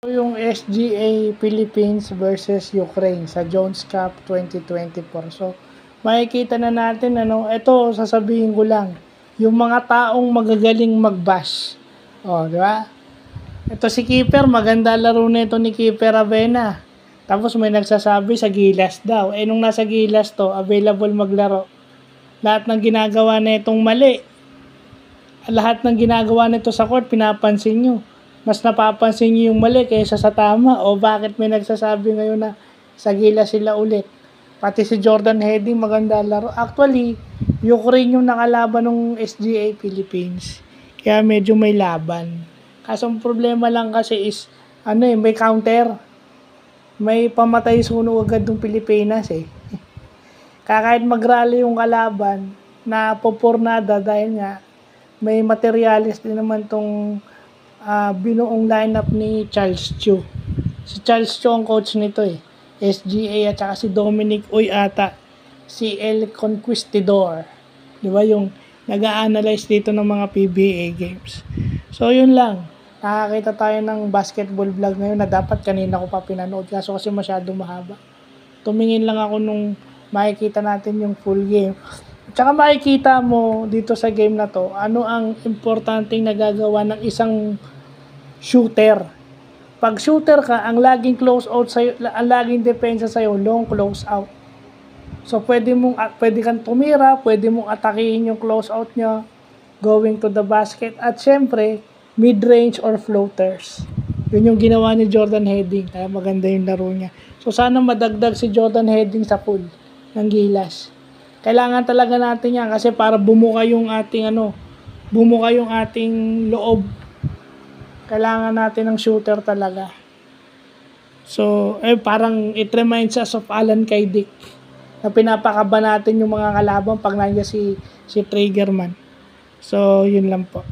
Yung SGA Philippines versus Ukraine sa Jones Cup 2024. So, makikita na natin, ito sasabihin ko lang, yung mga taong magagaling mag-bash. O, di ba? Ito si Keeper, maganda laro nito ni Keeper Avena. Tapos may nagsasabi sa Gilas daw. Nung nasa Gilas to, available maglaro. Lahat ng ginagawa nitong mali. Lahat ng ginagawa nito sa court, pinapansin nyo. Mas napapansin nyo yung mali kaysa sa tama. O bakit may nagsasabi ngayon na sa Gilas sila ulit. Pati si Jordan Heading, maganda laro. Actually, Ukraine yung nakalaban ng SGA Philippines. Kaya medyo may laban. Kaso ang problema lang kasi is, may counter. May pamatay suno agad ng Pilipinas eh. Kahit mag-rally yung kalaban, na popornada dahil nga, may materialis din naman tong binuong lineup ni Charles Chu. Si Charles Chu ang coach nito eh. SGA at saka si Dominic Uy ata. Si El Conquistador. Di ba yung nag-a-analyze dito ng mga PBA games. So yun lang. Nakakita tayo ng basketball vlog ngayon na dapat kanina ko pa pinanood kaso kasi masyado mahaba. Tumingin lang ako nung makikita natin yung full game. Tsaka makikita mo dito sa game na to, ano ang importanteng nagagawa ng isang shooter. Pag shooter ka, ang laging close out sa'yo, ang laging depensa sa'yo, long close out. So pwede kang tumira, pwede mong atakihin yung close out niya, going to the basket, at syempre, mid-range or floaters. Yun yung ginawa ni Jordan Heading, kaya maganda yung laro niya. So sana madagdag si Jordan Heading sa pool ng Gilas. Kailangan talaga natin yan kasi para bumuka yung ating loob. Kailangan natin ng shooter talaga. So, parang it reminds us of Alan Kaydik na pinapakaba natin yung mga kalaban pag nandiyan si Triggerman. So, yun lang po.